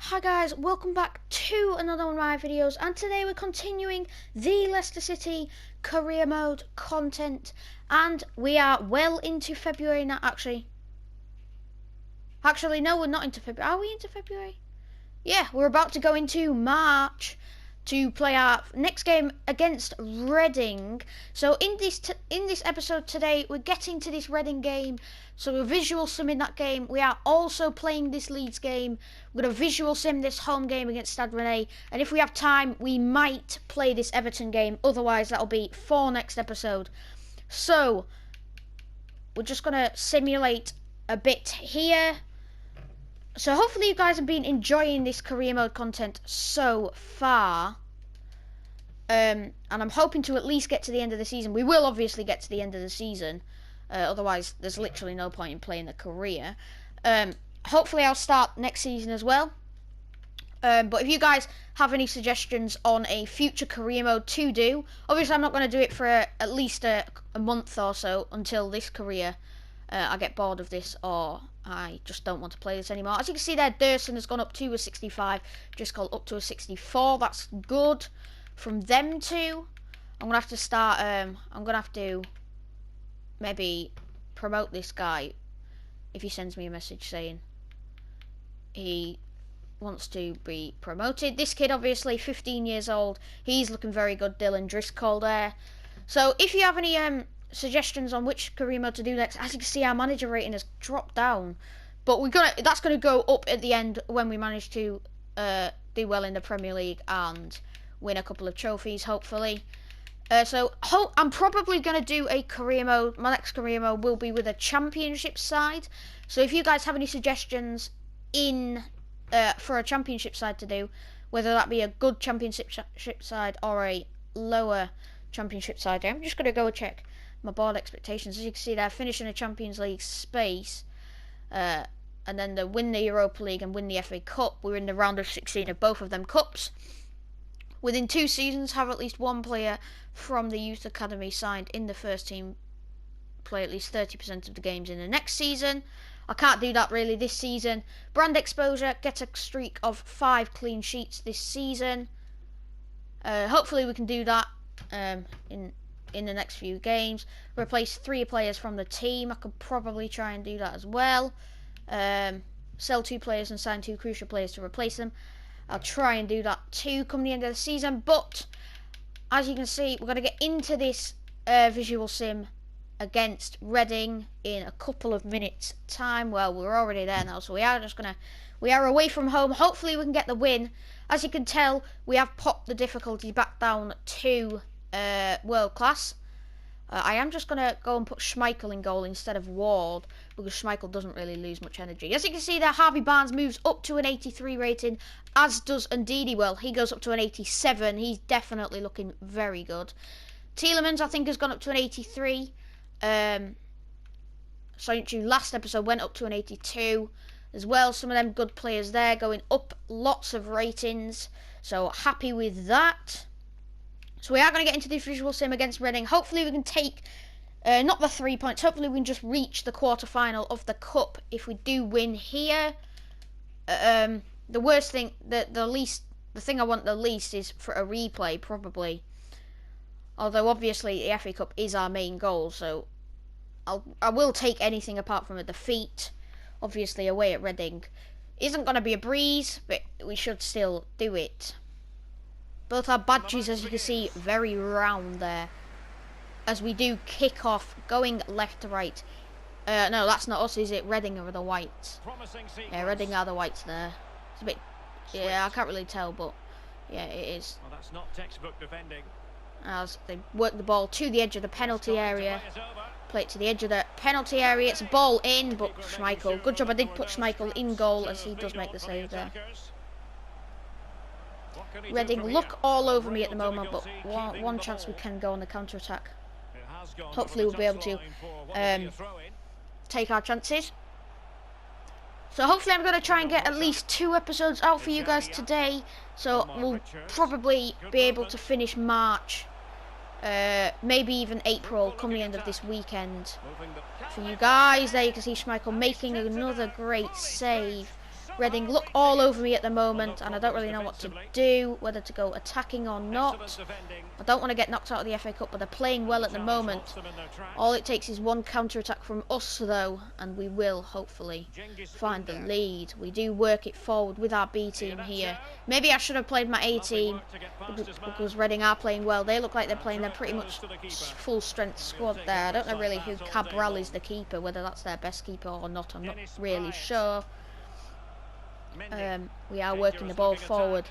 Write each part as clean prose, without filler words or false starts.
Hi guys, welcome back to another one of my videos, and today we're continuing the Leicester City career mode content, and we are well into February now. Actually no, we're not into February. Are we into February? Yeah, we're about to go into March to play our next game against Reading. So in this episode today, we're getting to this Reading game. So we're visual simming that game. We are also playing this Leeds game. We're going to visual sim this home game against Stade Rennais. And if we have time, we might play this Everton game. Otherwise, that'll be for next episode. So we're just going to simulate a bit here. So hopefully you guys have been enjoying this career mode content so far. And I'm hoping to at least get to the end of the season. We will obviously get to the end of the season. Otherwise, there's literally no point in playing the career. Hopefully I'll start next season as well. But if you guys have any suggestions on a future career mode to do, obviously I'm not going to do it for at least a month or so until this career. I get bored of this, or I just don't want to play this anymore. As you can see there, Durson has gone up to a 65, just called up to a 64. That's good from them two. I'm going to have to start, I'm going to have to maybe promote this guy if he sends me a message saying he wants to be promoted. This kid, obviously, 15 years old. He's looking very good, Dylan Driscoll there. So if you have any suggestions on which career mode to do next, as you can see, our manager rating has dropped down, but that's gonna go up at the end when we manage to do well in the Premier League and win a couple of trophies, hopefully. So I'm probably gonna do a career mode. My next career mode will be with a championship side. So if you guys have any suggestions for a championship side to do, whether that be a good championship side or a lower championship side, I'm just gonna go check my board expectations. As you can see, they're finishing a Champions League space, and then they win the Europa League and win the FA Cup. We're in the round of 16 of both of them cups. Within 2 seasons, have at least one player from the youth academy signed in the first team play at least 30% of the games in the next season. I can't do that really this season. Brand exposure, get a streak of 5 clean sheets this season. Hopefully we can do that in the next few games. Replace 3 players from the team. I could probably try and do that as well. Sell 2 players and sign 2 crucial players to replace them. I'll try and do that too come the end of the season. But as you can see, we're going to get into this visual sim against Reading in a couple of minutes time. Well, we're already there now, so we are away from home. Hopefully we can get the win. As you can tell, we have popped the difficulty back down to world class. I am just going to go and put Schmeichel in goal instead of Ward, because Schmeichel doesn't really lose much energy. As you can see there, Harvey Barnes moves up to an 83 rating, as does Ndidi. Well, he goes up to an 87. He's definitely looking very good. Tielemans, I think, has gone up to an 83. Soyuncu last episode went up to an 82 as well. Some of them good players there going up lots of ratings, so happy with that. So we are going to get into this visual sim against Reading. Hopefully we can take, not the 3 points, hopefully we can just reach the quarter-final of the Cup if we do win here. The worst thing, the thing I want the least is for a replay, probably. Although obviously the FA Cup is our main goal, so I will take anything apart from a defeat. Obviously away at Reading isn't going to be a breeze, but we should still do it. Both our badges, as you can see, very round there. As we do kick off, going left to right. No, that's not us, is it? Reading are the whites. Yeah, Reading are the whites there. It's a bit... Yeah, I can't really tell, but... Yeah, it is. Well, that's not textbook defending. As they work the ball to the edge of the penalty area. Play it to the edge of the penalty area. It's a ball in, but Schmeichel. Good job, I did put Schmeichel in goal, as he does make the save there. Reading look all over me at the moment, but one chance we can go on the counter-attack. Hopefully we'll be able to take our chances. So hopefully I'm going to try and get at least 2 episodes out for you guys today. So we'll probably be able to finish March, maybe even April, come the end of this weekend for you guys. There you can see Schmeichel making another great save. Reading look all over me at the moment, and I don't really know what to do, whether to go attacking or not. I don't want to get knocked out of the FA Cup, but they're playing well at the moment. All it takes is one counter-attack from us, though, and we will, hopefully, find the lead. We do work it forward with our B team here. Maybe I should have played my A team, because Reading are playing well. They look like they're playing their pretty much full-strength squad there. I don't know really who Cabral is the keeper, whether that's their best keeper or not. I'm not really sure. We are working the ball forward.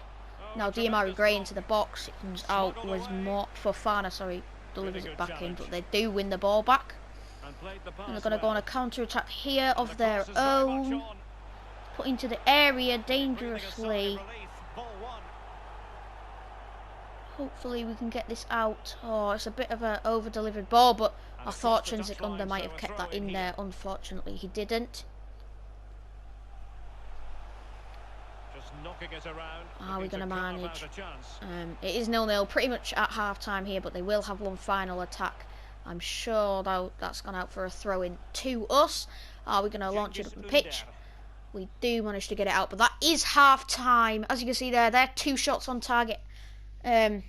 Now Diamari Gray into the box. It comes out with Fofana, sorry, delivers it back in, but they do win the ball back. And they're going to go on a counter-attack here of their own. Put into the area dangerously. Hopefully we can get this out. Oh, it's a bit of an over-delivered ball, but I thought Trinsic Under might have kept that in there. Unfortunately, he didn't. How are we going to manage? It is 0-0 pretty much at half-time here, but they will have one final attack. I'm sure that's gone out for a throw-in to us. Are we going to launch it up the pitch? We do manage to get it out, but that is half-time. As you can see there, they're 2 shots on target. They've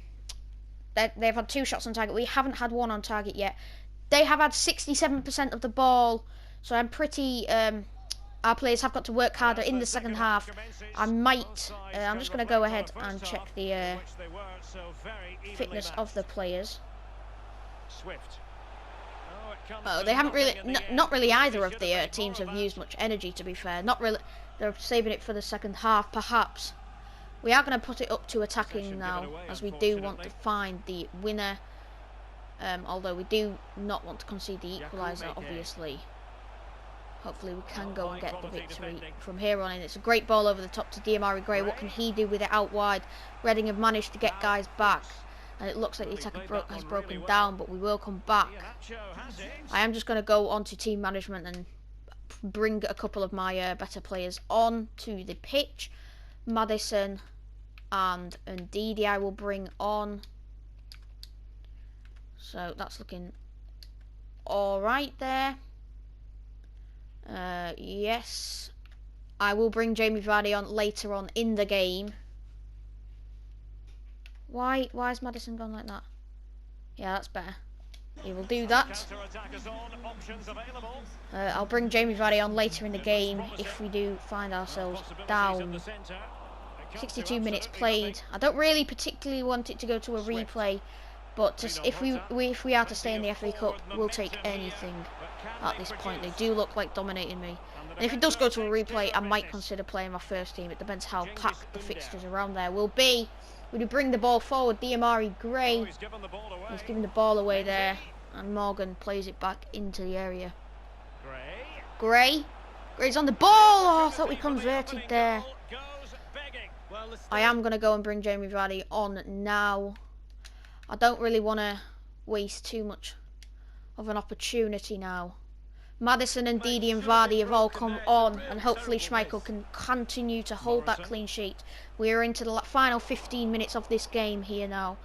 had 2 shots on target. We haven't had one on target yet. They have had 67% of the ball, so I'm pretty... our players have got to work harder in the second half. I'm just going to go ahead and check the fitness of the players. Oh, they haven't really, not really either of the teams have used much energy, to be fair. Not really, they're saving it for the second half, perhaps. We are going to put it up to attacking now, as we do want to find the winner. Although we do not want to concede the equaliser, obviously. Hopefully we can go and get the victory from here on in. It's a great ball over the top to Diamari Gray. What can he do with it out wide? Reading have managed to get guys back. And it looks like the attack has broken down, but we will come back. I am just going to go on to team management and bring a couple of my better players on to the pitch. Madison and Ndidi I will bring on. So that's looking alright there. Yes, I will bring Jamie Vardy on later on in the game. Why is Madison gone like that? Yeah, that's better. He will do that. I'll bring Jamie Vardy on later in the game if we do find ourselves down. 62 minutes played. I don't really particularly want it to go to a replay, but just if we are to stay in the FA Cup, we'll take anything at this point. They do look like dominating me. And if it does go to a replay, I might consider playing my first team. It depends how packed the fixtures around there will be. We do bring the ball forward. Diamari Gray. He's giving the ball away there. And Morgan plays it back into the area. Gray. Gray's on the ball. Oh, I thought we converted there. I am going to go and bring Jamie Vardy on now. I don't really want to waste too much of an opportunity now. Madison and Ndidi and Vardy have all come on, and hopefully Schmeichel can continue to hold that clean sheet. We are into the final 15 minutes of this game here now.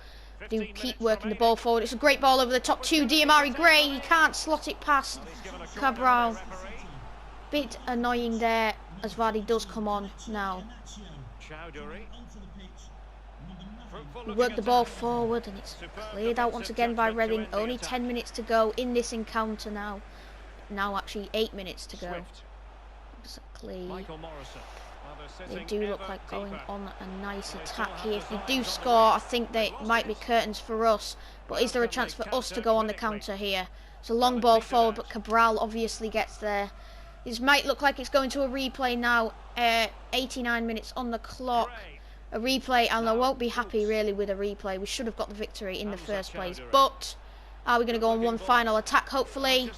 Do keep working the ball forward. It's a great ball over the top to Diamari Gray. He can't slot it past Cabral. Bit annoying there as Vardy does come on now. We work the ball forward and it's cleared out once again by Reading. Only 10 minutes to go in this encounter now. Now actually 8 minutes to go. Exactly. They do look like going on a nice attack here. If we do score, I think they might be curtains for us. But is there a chance for us to go on the counter here? It's a long ball forward, but Cabral obviously gets there. This might look like it's going to a replay now. 89 minutes on the clock. A replay, and I won't be happy really with a replay. We should have got the victory in the first place. But are we going to go on one final attack? Hopefully.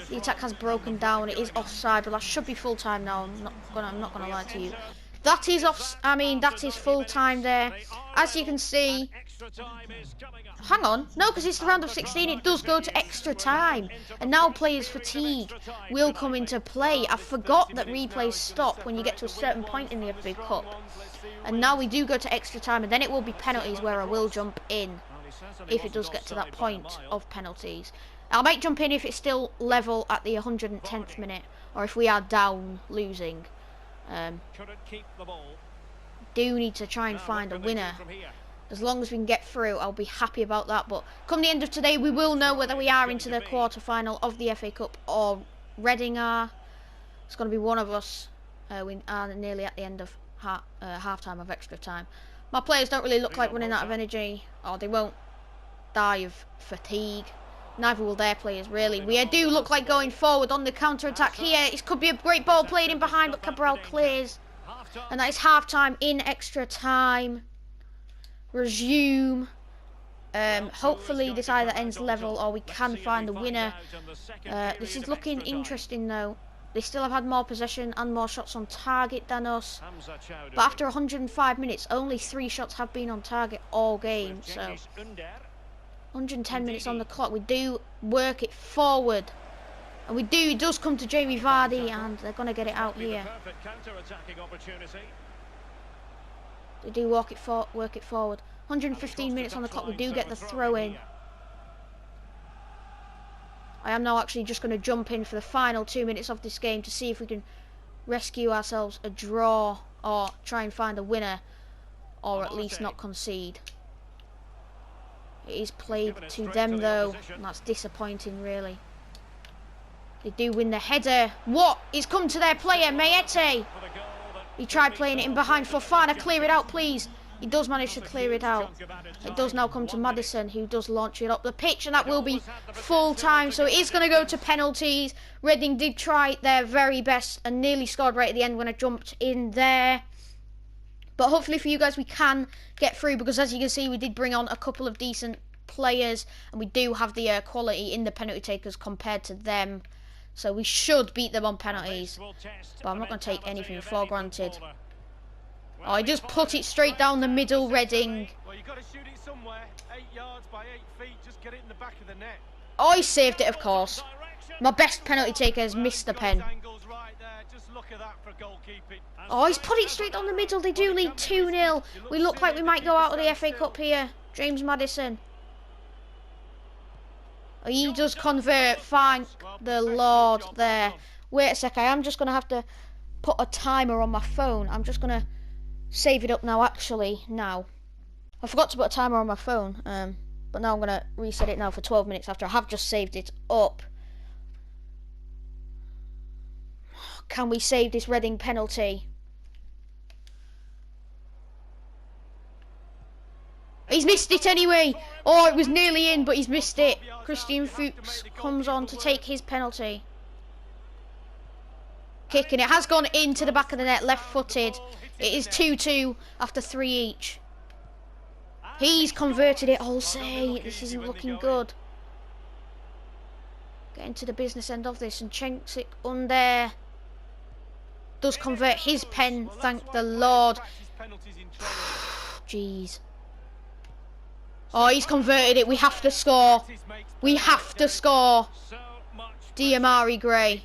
The attack has broken down. It is offside, but that should be full time now. I'm not gonna lie to you. That is that is full time there. As you can see. Hang on. No, because it's the round of 16. It does go to extra time. And now players' fatigue will come into play. I forgot that replays stop when you get to a certain point in the FA Cup. And now we do go to extra time, and then it will be penalties where I will jump in if it does get to that point of penalties. I might jump in if it's still level at the 110th minute, or if we are down, losing. Couldn't keep the ball. Do need to try and find a winner. As long as we can get through, I'll be happy about that. But come the end of today, we will know whether we are into the quarter-final of the FA Cup or Reading are. It's going to be one of us. We are nearly at the end of half-time of extra time. My players don't really look like running out of energy, or they won't die of fatigue. Neither will their players, really. We do look like going forward on the counter-attack here. It could be a great ball played in behind, but Cabral clears. And that is half-time in extra time. Resume. Hopefully this either ends level or we can find the winner. This is looking interesting, though. They still have had more possession and more shots on target than us. But after 105 minutes, only 3 shots have been on target all game. So 110 minutes on the clock. We do work it forward. And we do. It does come to Jamie Vardy, and they're going to get it out here. They do work it forward. 115 minutes on the clock. We do get the throw in. I am now actually just going to jump in for the final 2 minutes of this game to see if we can rescue ourselves a draw or try and find a winner, or at least not concede. It is played to them though, and that's disappointing really. They do win the header. What? It's come to their player, Mayete. He tried playing it in behind. Fofana, clear it out please. He does manage to clear it out. It does now come to Maddison, who does launch it up the pitch, and that will be full time. So it is going to go to penalties. Reading did try their very best and nearly scored right at the end when I jumped in there. But hopefully for you guys we can get through, because as you can see we did bring on a couple of decent players, and we do have the quality in the penalty takers compared to them. So we should beat them on penalties. But I'm not going to take anything for granted. Oh, he just put it straight down the middle, Reading. Well, you got to shoot it somewhere. 8 yards by 8 feet. Just get it in the back of the net. Oh, he saved it, of course. My best penalty taker has missed the pen. Oh, he's put it straight down the middle. They do lead 2-0. We look like we might go out of the FA Cup here. James Maddison. Oh, he does convert. Thank the Lord there. Wait a sec. I am just going to have to put a timer on my phone. I'm just going to save it up now, actually, now. I forgot to put a timer on my phone, but now I'm going to reset it now for 12 minutes after I have just saved it up. Can we save this Reading penalty? He's missed it anyway. Oh, it was nearly in, but he's missed it. Christian Fuchs comes on to take his penalty. Kick, and it has gone into the back of the net, left-footed. It is 2-2 after 3 each. He's converted it, I'll say. This isn't looking good. Getting to the business end of this, and Chenksik under does convert his pen, thank the Lord. Jeez. Oh, he's converted it. We have to score. We have to score. Diamari Gray.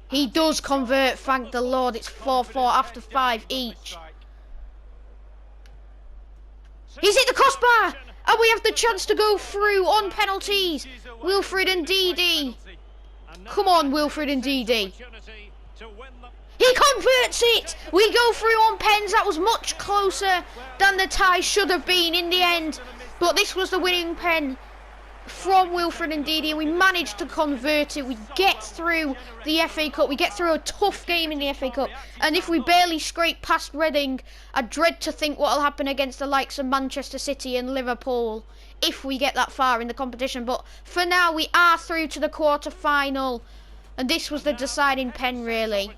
He does convert, thank the Lord. It's 4-4 after 5 each. He's hit the crossbar, and we have the chance to go through on penalties. Wilfred Ndidi. Come on, Wilfred Ndidi. He converts it. We go through on pens. That was much closer than the tie should have been in the end. But this was the winning pen from Wilfred Ndidi, and we managed to convert it. We get through the FA Cup. We get through a tough game in the FA Cup. And if we barely scrape past Reading, I dread to think what will happen against the likes of Manchester City and Liverpool if we get that far in the competition. But for now, we are through to the quarter-final. And this was the deciding pen, really.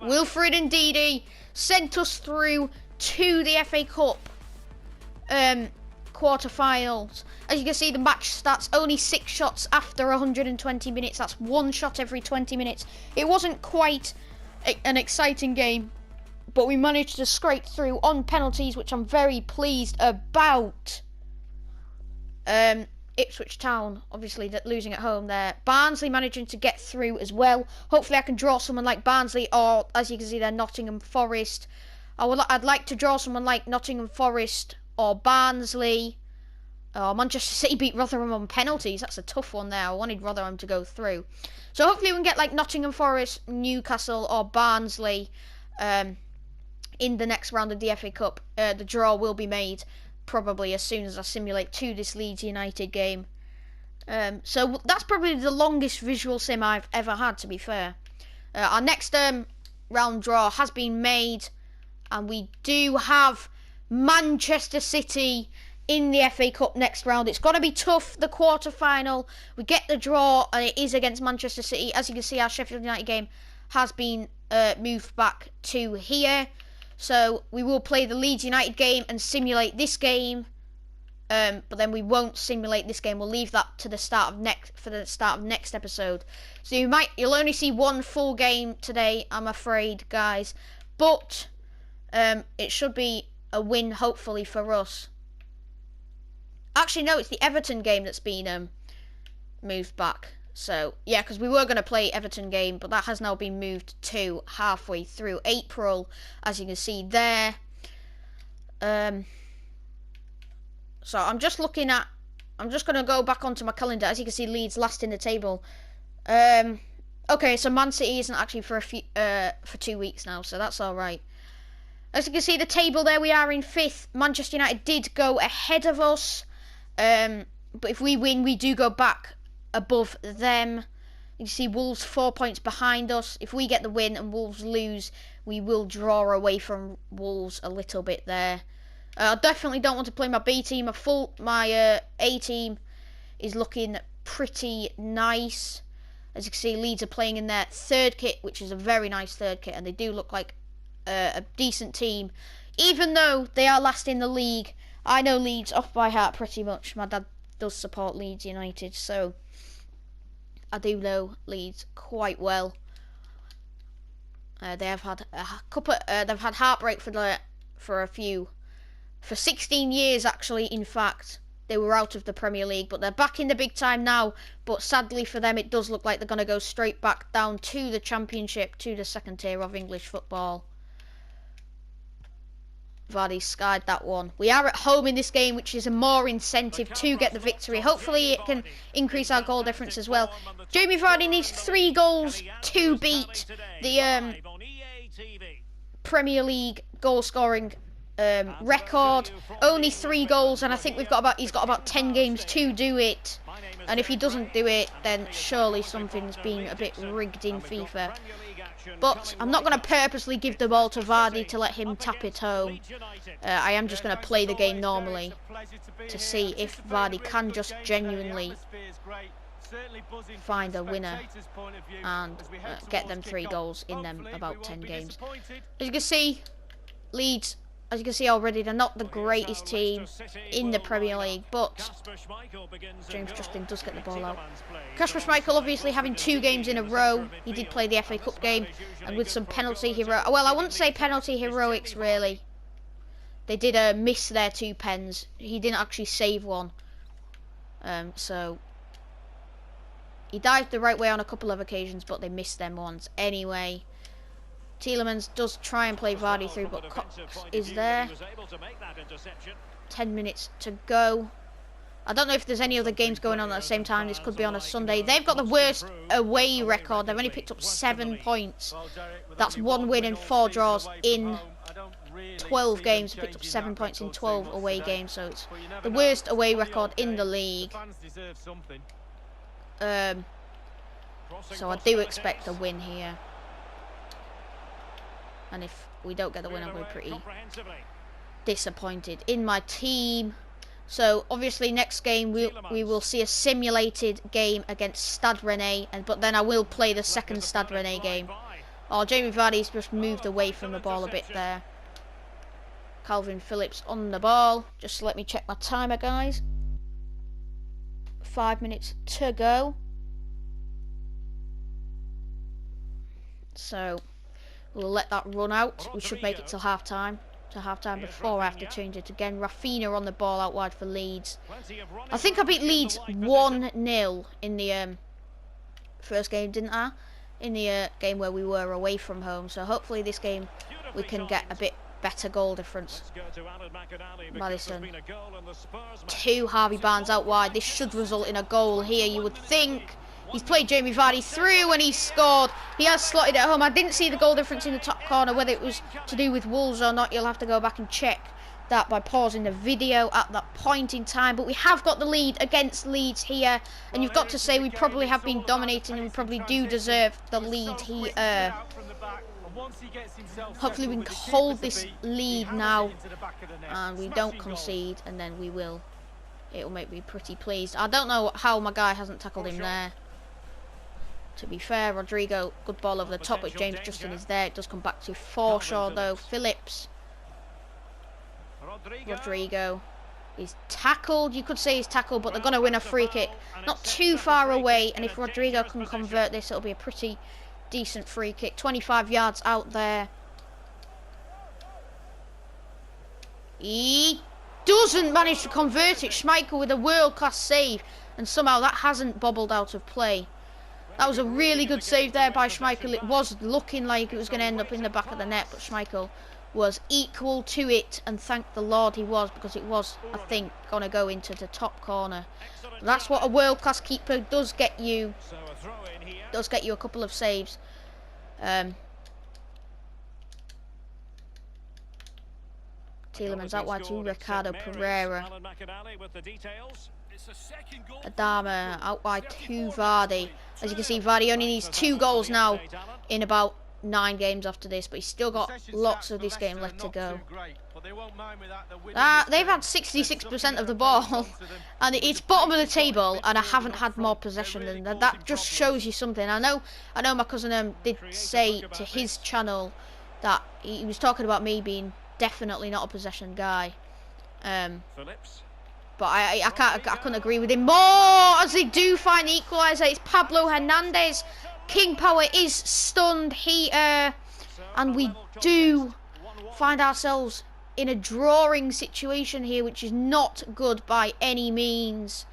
Wilfred Ndidi sent us through to the FA Cup quarter-finals. As you can see, the match stats, only 6 shots after 120 minutes. That's 1 shot every 20 minutes. It wasn't quite an exciting game, but we managed to scrape through on penalties, which I'm very pleased about. Ipswich Town, obviously, that losing at home there. Barnsley managing to get through as well. Hopefully I can draw someone like Barnsley, or as you can see there, Nottingham Forest. I'd like to draw someone like Nottingham Forest or Barnsley. Oh, Manchester City beat Rotherham on penalties. That's a tough one there. I wanted Rotherham to go through. So hopefully we can get like Nottingham Forest, Newcastle or Barnsley in the next round of the FA Cup. The draw will be made probably as soon as I simulate to this Leeds United game. So that's probably the longest visual sim I've ever had, to be fair. Our next round draw has been made, and we do have Manchester City in the FA Cup next round. It's going to be tough, the quarter-final. We get the draw, and it is against Manchester City. As you can see, our Sheffield United game has been moved back to here. So we will play the Leeds United game and simulate this game. But then we won't simulate this game. We'll leave that to the start of next episode. So you'll only see one full game today, I'm afraid, guys. But it should be a win, hopefully, for us. Actually, no, it's the Everton game that's been moved back. So, yeah, because we were going to play Everton game, but that has now been moved to halfway through April, as you can see there. So I'm just going to go back onto my calendar. As you can see, Leeds last in the table. Okay, so Man City isn't actually for 2 weeks now, so that's all right. As you can see, the table there, we are in 5th. Manchester United did go ahead of us. But if we win, we do go back above them. You can see Wolves 4 points behind us. If we get the win and Wolves lose, we will draw away from Wolves a little bit there. I definitely don't want to play my B team. My A team is looking pretty nice. As you can see, Leeds are playing in their third kit, which is a very nice third kit, and they do look like a decent team. Even though they are last in the league, I know Leeds off by heart pretty much. My dad does support Leeds United, so I do know Leeds quite well. They have had a couple. They've had heartbreak for 16 years actually. In fact, they were out of the Premier League, but they're back in the big time now. But sadly for them, it does look like they're going to go straight back down to the Championship, to the second tier of English football. Vardy skied that one. We are at home in this game, which is a more incentive to get the victory. Hopefully it can increase our goal difference as well. Jamie Vardy needs 3 goals to beat the Premier League goal scoring record. Only 3 goals, and I think he's got about 10 games to do it. And if he doesn't do it, then surely something's been a bit rigged in FIFA. But I'm not going to purposely give the ball to Vardy to let him tap it home. I am just going to play the game normally to see if Vardy can just genuinely find a winner and get them 3 goals in them about 10 games. As you can see, Leeds, as you can see already, they're not the greatest team in the Premier League, but James Justin does get the ball out. Kasper Schmeichel obviously having 2 games in a row. He did play the FA Cup game, and with some penalty well, I wouldn't say penalty heroics really. They did miss their 2 pens. He didn't actually save one. So he dived the right way on a couple of occasions, but they missed them ones anyway. Tielemans does try and play Vardy through, but Cox is there. 10 minutes to go. I don't know if there's any other games going on at the same time. This could be on a Sunday. They've got the worst away record. They've only picked up 7 points. That's 1 win and 4 draws in 12 games. Picked up 7 points in 12 away games, so it's the worst away record in the league. So I do expect a win here. And if we don't get the win, I'll be pretty disappointed in my team. So obviously next game we will see a simulated game against Stade Rennais, but then I will play the second Stade Rennais game. Oh, Jamie Vardy's just moved away from the ball a bit there. Calvin Phillips on the ball. Just let me check my timer, guys. 5 minutes to go. So we'll let that run out. We should make it till half time. Before I have to change it again. Rafinha on the ball out wide for Leeds. I think I beat Leeds 1-0 in the first game, didn't I? In the game where we were away from home. So hopefully this game we can get a bit better goal difference. Maddison. 2 Harvey Barnes out wide. This should result in a goal here, you would think. He's played Jamie Vardy through and he's scored. He has slotted it home. I didn't see the goal difference in the top corner, whether it was to do with Wolves or not. You'll have to go back and check that by pausing the video at that point in time. But we have got the lead against Leeds here, and you've got to say we probably have been dominating and we probably do deserve the lead here. Hopefully we can hold this lead now and we don't concede, and then we will. It'll make me pretty pleased. I don't know how my guy hasn't tackled him there. To be fair, Rodrigo, good ball over the top, but James Justin is there. It does come back to Forshaw though. Phillips. Rodrigo is tackled. You could say he's tackled, but they're going to win a free kick. Not too far away, and if Rodrigo can convert this, it'll be a pretty decent free kick. 25 yards out there. He doesn't manage to convert it. Schmeichel with a world-class save, and somehow that hasn't bobbled out of play. That was a really good save there by Schmeichel. It was looking like it was going to end up in the back of the net, but Schmeichel was equal to it, and thank the Lord he was, because it was, I think, going to go into the top corner. That's what a world-class keeper does get you. Does get you a couple of saves. Tielemans out wide to Ricardo Pereira. Adama out wide to Vardy. As you can see, Vardy only needs 2 goals now in about 9 games after this, but he's still got lots of this game left to go. They've had 66% of the ball, and it's bottom of the table, and I haven't had more possession than that. That just shows you something. I know my cousin did say to his channel that he was talking about me being definitely not a possession guy. But I couldn't agree with him more, as they do find the equaliser. It's Pablo Hernandez. King Power is stunned here, and we do find ourselves in a drawing situation here, which is not good by any means.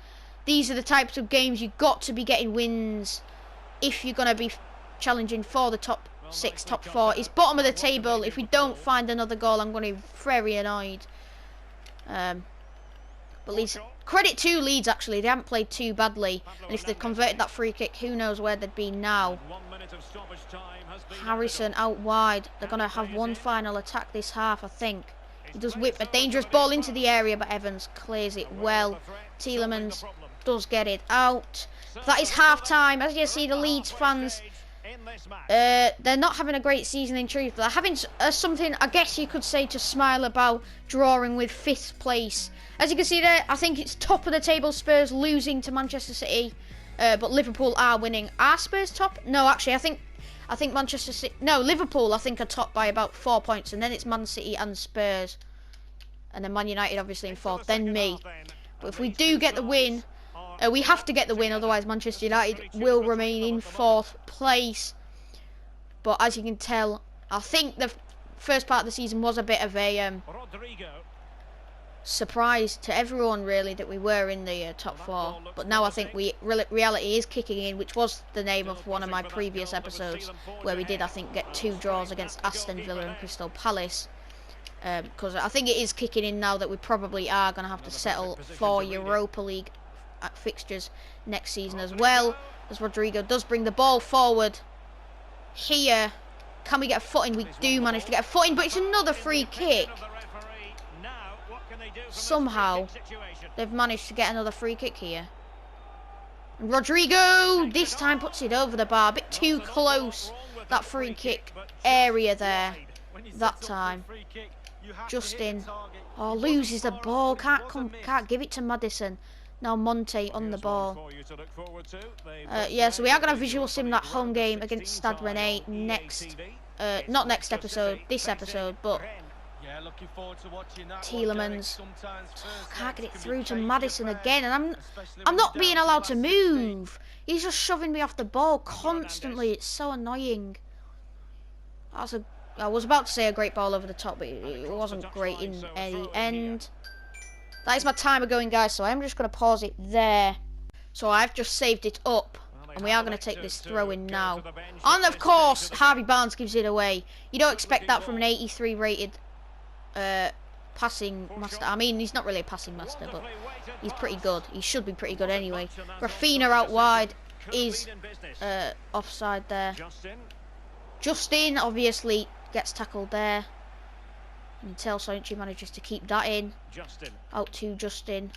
These are the types of games you've got to be getting wins if you're going to be challenging for the top 6, top 4. It's bottom of the table. If we don't find another goal, I'm going to be very annoyed. But Leeds, credit to Leeds, actually. They haven't played too badly. And if they'd converted that free kick, who knows where they'd be now. Harrison out wide. They're going to have one final attack this half, I think. He does whip a dangerous ball into the area, but Evans clears it well. Tielemans does get it out. That is half-time. As you see, the Leeds fans, they're not having a great season in truth. They're having something, I guess you could say, to smile about, drawing with 5th place. As you can see there, I think it's top of the table, Spurs losing to Manchester City, but Liverpool are winning. Are Spurs top? No, actually, I think Manchester City, no, Liverpool I think are top by about 4 points, and then it's Man City and Spurs, and then Man United obviously in 4th, then me. But if we do get the win, we have to get the win, otherwise Manchester United will remain in 4th place. But as you can tell, I think the first part of the season was a bit of a surprise to everyone, really, that we were in the top 4. But now I think reality is kicking in, which was the name of one of my previous episodes, where we did, I think, get 2 draws against Aston Villa and Crystal Palace. Because I think it is kicking in now that we probably are going to have to settle for Europa League fixtures next season, as well as Rodrigo does bring the ball forward here. Can we get a footing? We do manage to get a footing, but it's another free kick. Somehow they've managed to get another free kick here, and Rodrigo this time puts it over the bar, a bit too close, that free kick area there that time. Justin loses the ball, can't give it to Maddison. Now Monte on the ball. Yeah, so we are going to visual sim that home game against Stade Rennais next, not next episode, this episode, but Tielemans can't get it through to Maddison again, and I'm not being allowed to move. He's just shoving me off the ball constantly. It's so annoying. I was about to say a great ball over the top, but it wasn't great in the end. That is my timer going, guys, so I'm just going to pause it there. So I've just saved it up, and we are going to take this throw in now. And of course, Harvey Barnes gives it away. You don't expect that from an 83 rated passing master. I mean, he's not really a passing master, but he's pretty good. He should be pretty good anyway. Rafinha out wide is offside there. Justin obviously gets tackled there. Until Soinchi manages to keep that in. Out to Justin.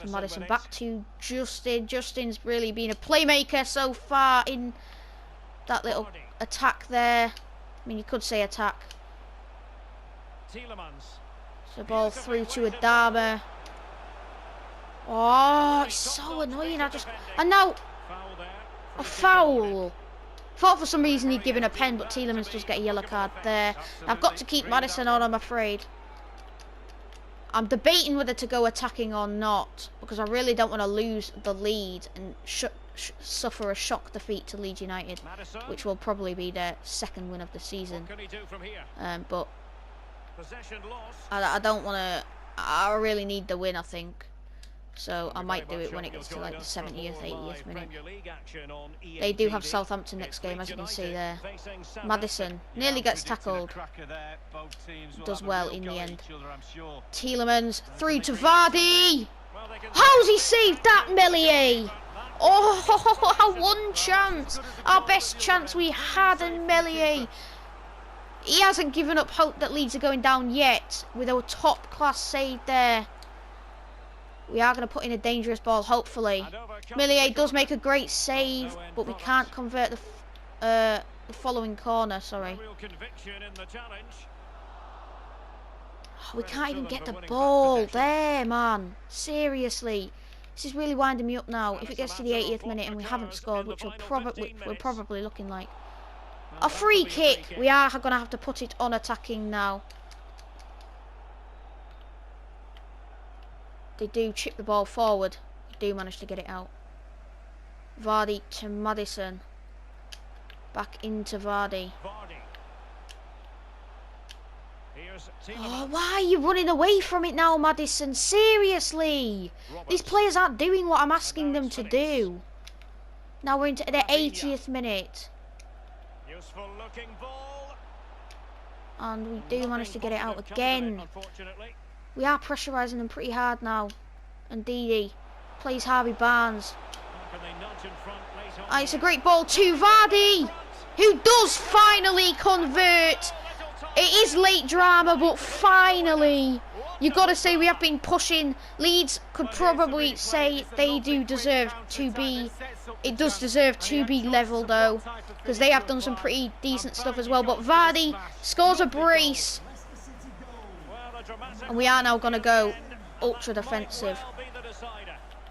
To Maddison, back to Justin. Justin's really been a playmaker so far in that little attack there. I mean, you could say attack. So ball through to Adama. Oh, it's so annoying. And now a foul. Thought for some reason he'd given a pen, but Tielemans does get a yellow card there. I've got to keep Maddison on, I'm afraid. I'm debating whether to go attacking or not, because I really don't want to lose the lead and suffer a shock defeat to Leeds United, which will probably be their second win of the season. But I don't want to. I really need the win, I think. So I might do it when it gets to like the 70th, 80th minute. They do have Southampton next game, as you can see there. Maddison nearly gets tackled. Does well in the end. Tielemans through to Vardy. How's he saved that, Meslier? Oh, our one chance. Our best chance we had, and Meslier. He hasn't given up hope that Leeds are going down yet with a top class save there. We are going to put in a dangerous ball, hopefully. Meslier does make a great save, but we can't convert the following corner, sorry. Oh, we can't even get the ball there, man. Seriously. This is really winding me up now. If it gets to the 80th minute and we haven't scored, which we're probably looking like. A free kick. We are going to have to put it on attacking now. They do chip the ball forward. They do manage to get it out. Vardy to Maddison. Back into Vardy. Oh, why are you running away from it now, Maddison? Seriously! These players aren't doing what I'm asking them to do. Now we're into the 80th minute. And we do manage to get it out again. We are pressurising them pretty hard now. And Didi plays Harvey Barnes. It's a great ball to Vardy, who does finally convert. It is late drama, but finally. You've got to say we have been pushing. Leeds could probably say they do deserve to be. It does deserve to be level though, because they have done some pretty decent stuff as well. But Vardy scores a brace. And we are now going to go ultra defensive,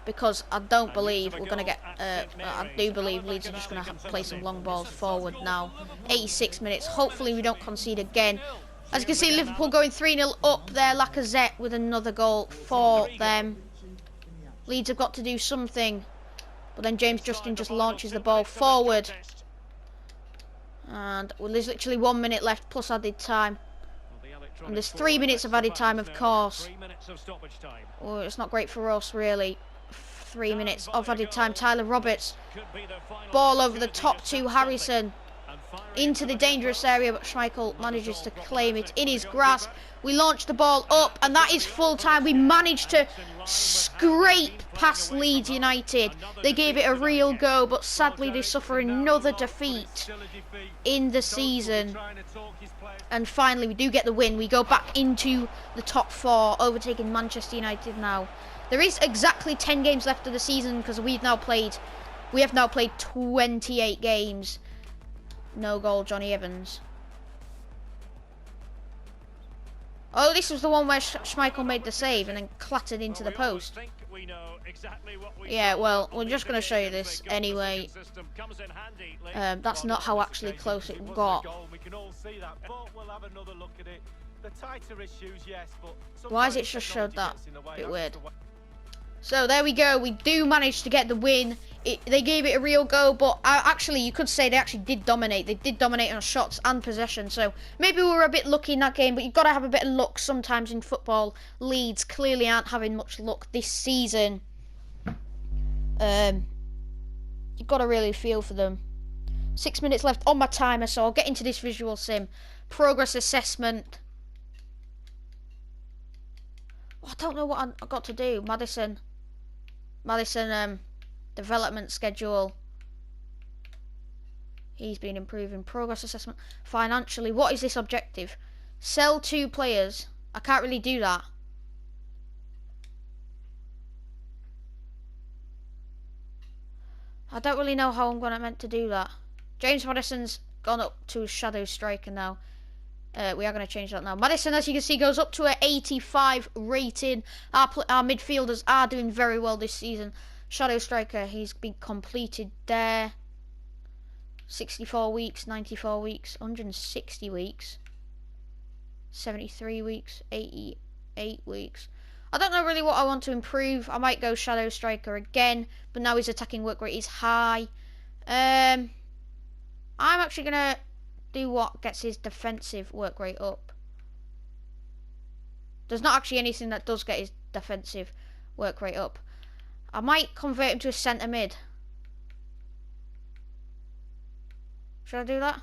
because I don't believe we're going to get. I do believe Leeds are just going to play some long balls forward now. 86 minutes. Hopefully we don't concede again. As you can see, Liverpool going 3-0 up there. Lacazette with another goal for them. Leeds have got to do something. But then James Justin just launches the ball forward. And well, there's literally 1 minute left plus added time. And there's 3 minutes of added time, of course. Oh, it's not great for us, really. 3 minutes of added time. Tyler Roberts. Ball over the top to Harrison. Into the dangerous area, but Schmeichel manages to claim it in his grasp. We launch the ball up, and that is full time. We managed to scrape past Leeds United. They gave it a real go, but sadly they suffer another defeat in the season. And finally we do get the win. We go back into the top 4, overtaking Manchester United now. There is exactly 10 games left of the season, because we have now played 28 games. No goal, Johnny Evans. Oh, this was the one where Schmeichel made the save and then clattered into the post. Yeah, well, we're just going to show you this anyway. That's not how actually close it got. Why has it just showed that? A bit weird. So there we go. We do manage to get the win. They gave it a real go, but actually you could say they actually did dominate. They did dominate on shots and possession. So maybe we were a bit lucky in that game, but you've got to have a bit of luck sometimes in football. Leeds clearly aren't having much luck this season. You've got to really feel for them. 6 minutes left on my timer, so I'll get into this visual sim. Progress assessment. Oh, I don't know what I got to do. Madison, development schedule. He's been improving. Progress assessment. Financially, what is this objective? Sell 2 players. I can't really do that. I don't really know how I'm meant to do that. James Madison's gone up to Shadow Striker now. We are going to change that now. Madison, as you can see, goes up to an 85 rating. Our midfielders are doing very well this season. Shadow Striker, he's been completed there. 64 weeks, 94 weeks, 160 weeks, 73 weeks, 88 weeks. I don't know really what I want to improve. I might go Shadow Striker again, but now his attacking work rate is high. I'm actually going to do what gets his defensive work rate up. There's not actually anything that does get his defensive work rate up. I might convert him to a centre mid. Should I do that?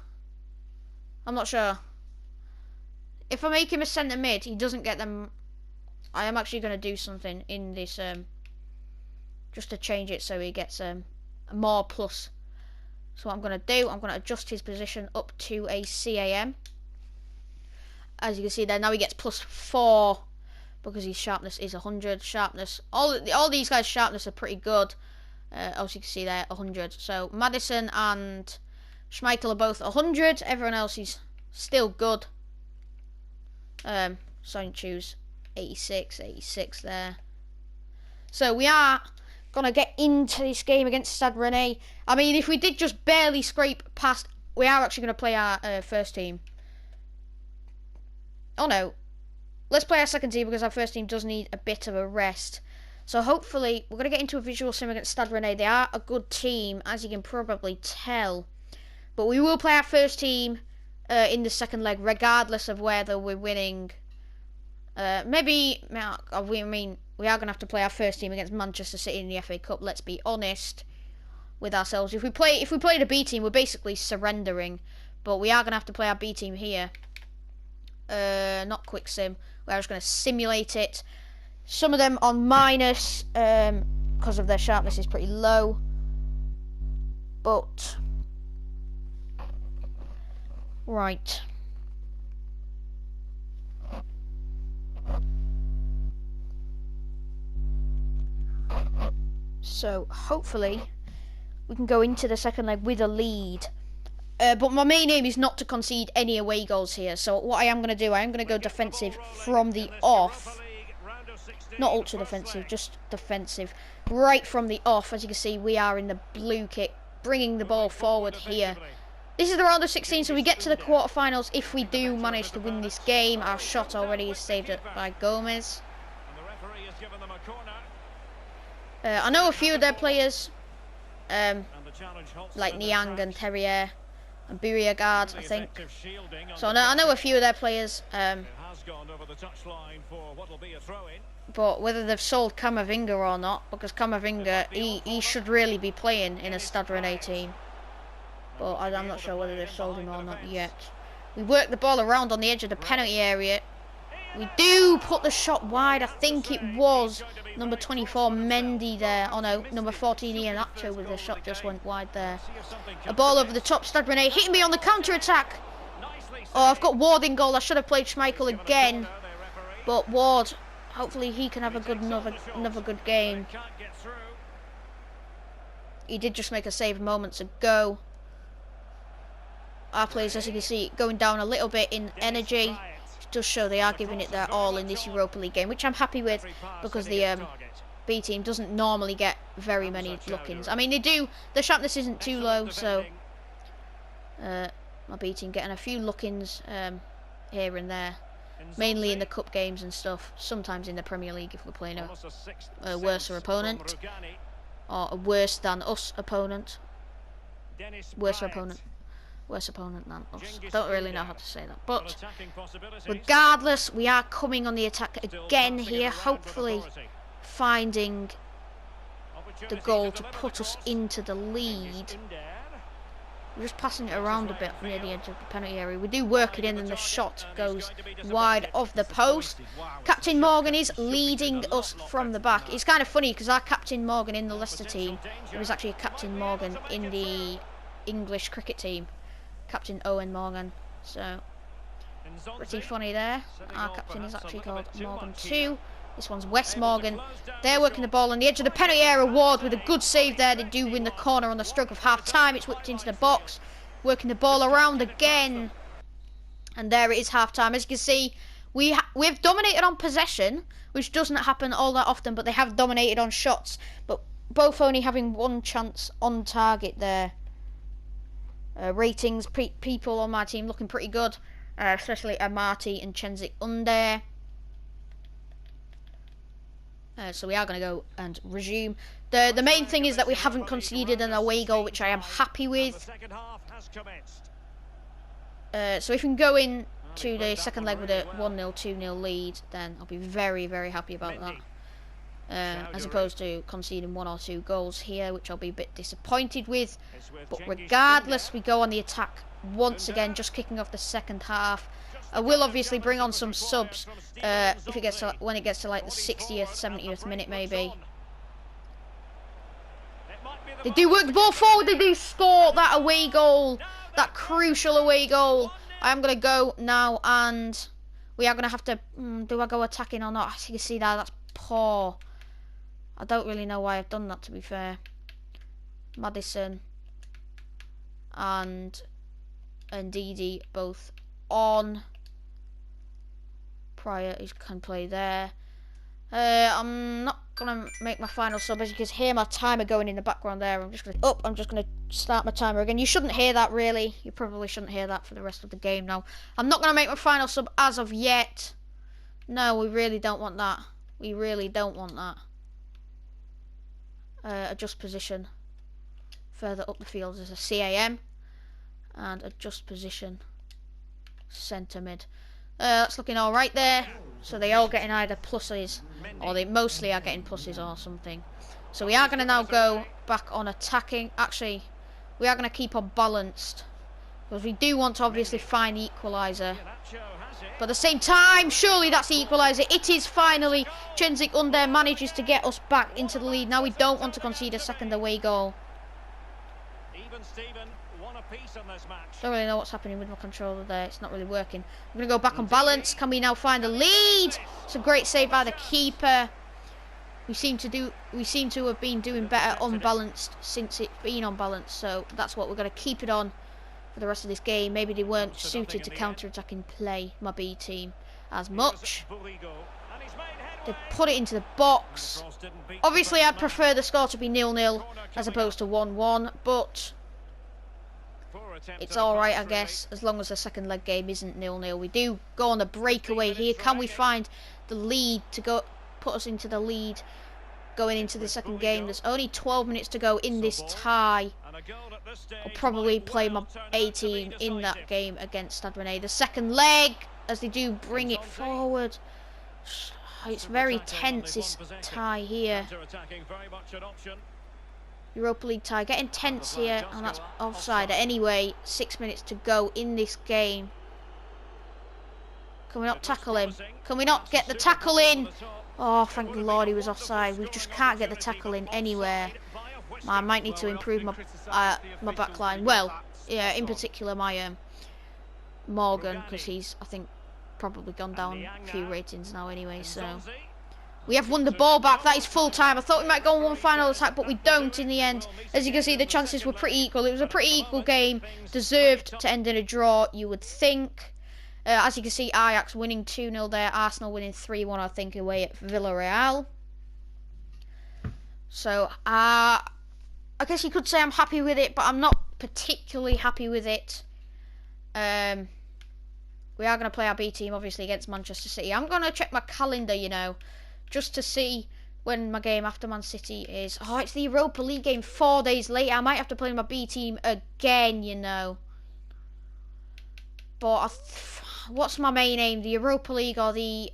I'm not sure. If I make him a centre mid, he doesn't get them. I am actually going to do something in this, just to change it so he gets more plus. So what I'm going to do, I'm going to adjust his position up to a CAM. As you can see there, now he gets +4 because his sharpness is 100. Sharpness, all these guys' sharpness are pretty good. As you can see there, 100. So Madison and Schmeichel are both 100. Everyone else is still good. So I can choose 86 there. So we are going to get into this game against Stade Rennais. I mean, if we did just barely scrape past, we are actually going to play our first team. Oh no, let's play our second team because our first team does need a bit of a rest. So hopefully we're going to get into a visual sim against Stade Rennais. They are a good team, as you can probably tell. But we will play our first team in the second leg, regardless of whether we're winning. We are going to have to play our first team against Manchester City in the FA Cup. Let's be honest with ourselves. If we play the B team, we're basically surrendering. But we are going to have to play our B team here. Not quick sim. We're just going to simulate it. Some of them on minus because of their sharpness is pretty low. But right. So hopefully we can go into the second leg with a lead. But my main aim is not to concede any away goals here. So what I am going to do, I am going to go defensive from the off. Not ultra defensive, just defensive. Right from the off. As you can see, we are in the blue kit, bringing the ball forward here. This is the round of 16, so we get to the quarterfinals if we do manage to win this game. Our shot already is saved by Gomez. I know a few of their players, like Niang and Terrier and Beauregard, I think. So I know a few of their players, but whether they've sold Camavinga or not, because Camavinga, he should really be playing in a Stade Rennais team. But I'm not sure whether they've sold him or not yet. We work the ball around on the edge of the penalty area. We do put the shot wide. I think it was number 24 Mendy there. Oh no, number 14 Ian Acho with the shot just went wide there. A ball over the top. Stade Rennais hitting me on the counter attack. Oh, I've got Ward in goal. I should have played Schmeichel again, but Ward, hopefully he can have a good another good game. He did just make a save moments ago. Our players, as you can see, going down a little bit in energy. Does show they are giving it their all in this Europa League game, which I'm happy with because the B team doesn't normally get very many look-ins. I mean, they do. The sharpness isn't too low, so my B team getting a few look-ins here and there, mainly in the cup games and stuff. Sometimes in the Premier League if we're playing a worse opponent or a worse than us opponent. Worse opponent than us. I don't really know how to say that. But regardless, we are coming on the attack again here, hopefully finding the goal to put us into the lead. We're just passing it around a bit near the edge of the penalty area. We do work it in and the shot goes wide of the post. Captain Morgan is leading us from the back. It's kind of funny because our Captain Morgan in the Leicester team, there was actually a Captain Morgan in the English cricket team. Captain Owen Morgan. So, pretty funny there. Our captain is actually called Morgan too. This one's Wes Morgan. They're working the ball on the edge of the penalty area. Ward with a good save there. They do win the corner on the stroke of half time. It's whipped into the box. Working the ball around again. And there it is, half time. As you can see, we've dominated on possession, which doesn't happen all that often, but they have dominated on shots. But both only having one chance on target there. Ratings, people on my team looking pretty good. Especially Amati and Chenzik Under. So we are going to go and resume. The main thing is that we haven't conceded an away goal, which I am happy with. So if we can go in to the second leg with a 1-0, 2-0 lead, then I'll be very, very happy about that. As opposed to conceding 1 or 2 goals here, which I'll be a bit disappointed with. But regardless, we go on the attack once again, just kicking off the second half. I will obviously bring on some subs if it gets to, when it gets to like the 60th, 70th minute maybe. They do work the ball forward. They do score that away goal, that crucial away goal. I am going to go now, and we are going to have to. Do I go attacking or not? As you can see there, that's poor. I don't really know why I've done that, to be fair. Madison and Ndidi both on. Pryor can play there. I'm not gonna make my final sub, as you can hear my timer going in the background there. I'm just gonna start my timer again. You shouldn't hear that, really. You probably shouldn't hear that for the rest of the game now. I'm not gonna make my final sub as of yet. No, we really don't want that. We really don't want that. Adjust position further up the field as a CAM, and adjust position centre mid. That's looking all right there. So they all getting either pluses, or they mostly are getting pluses or something. So we are going to now go back on attacking. Actually, we are going to keep on balanced, because we do want to obviously find the equaliser. But at the same time, surely that's the equaliser. It is finally. Chenzik Under manages to get us back into the lead. Now we don't want to concede a second away goal. Don't really know what's happening with my controller there. It's not really working. I'm going to go back on balance. Can we now find the lead? It's a great save by the keeper. We seem to have been doing better unbalanced since it's been unbalanced. So that's what we're going to keep it on for the rest of this game. Maybe they weren't suited to counter-attacking play, my B team, as much. They put it into the box. Obviously, I'd prefer the score to be 0-0 as opposed to 1-1, but it's alright, I guess, as long as the second leg game isn't 0-0. We do go on a breakaway here. Can we find the lead to go put us into the lead going into the second game? There's only 12 minutes to go in this tie. I'll probably play my A team in that game against Stade Rennais. The second leg, as they do bring it forward. It's very tense, this tie here. Europa League tie, getting tense here, and that's offside. Anyway, 6 minutes to go in this game. Can we not tackle him? Can we not get the tackle in? Oh, thank the Lord he was offside. We just can't get the tackle in anywhere. I might need to improve my my back line. Well, yeah, in particular my Morgan, because he's, I think, probably gone down a few ratings now anyway. So we have won the ball back. That is full time. I thought we might go on one final attack, but we don't in the end. As you can see, the chances were pretty equal. It was a pretty equal game. Deserved to end in a draw, you would think. As you can see, Ajax winning 2-0 there. Arsenal winning 3-1, I think, away at Villarreal. So, I guess you could say I'm happy with it, but I'm not particularly happy with it. We are going to play our B team, obviously, against Manchester City. I'm going to check my calendar, you know, just to see when my game after Man City is. Oh, it's the Europa League game 4 days later. I might have to play my B team again, you know. But what's my main aim? The Europa League or the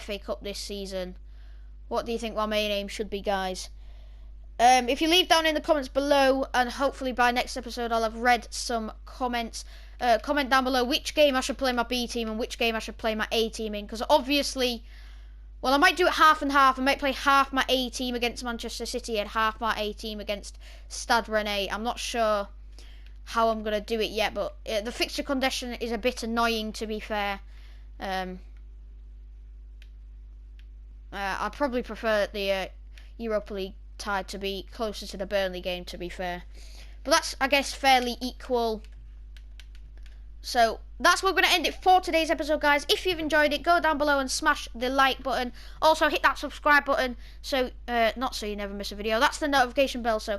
FA Cup this season? What do you think my main aim should be, guys? If you leave down in the comments below, and hopefully by next episode I'll have read some comments. Comment down below which game I should play my B team and which game I should play my A team in, because obviously, well, I might do it half and half. I might play half my A team against Manchester City and half my A team against Stade Rennais. I'm not sure how I'm gonna do it yet, but the fixture condition is a bit annoying, to be fair. I'd probably prefer the Europa League tie to be closer to the Burnley game, to be fair, but that's, I guess, fairly equal. So that's where we're going to end it for today's episode, guys. If you've enjoyed it, go down below and smash the like button. Also hit that subscribe button, so not so you never miss a video, that's the notification bell, so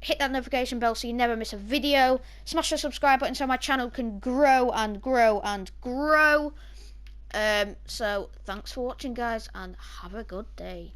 hit that notification bell so you never miss a video. Smash the subscribe button so my channel can grow and grow and grow. So thanks for watching, guys, and have a good day.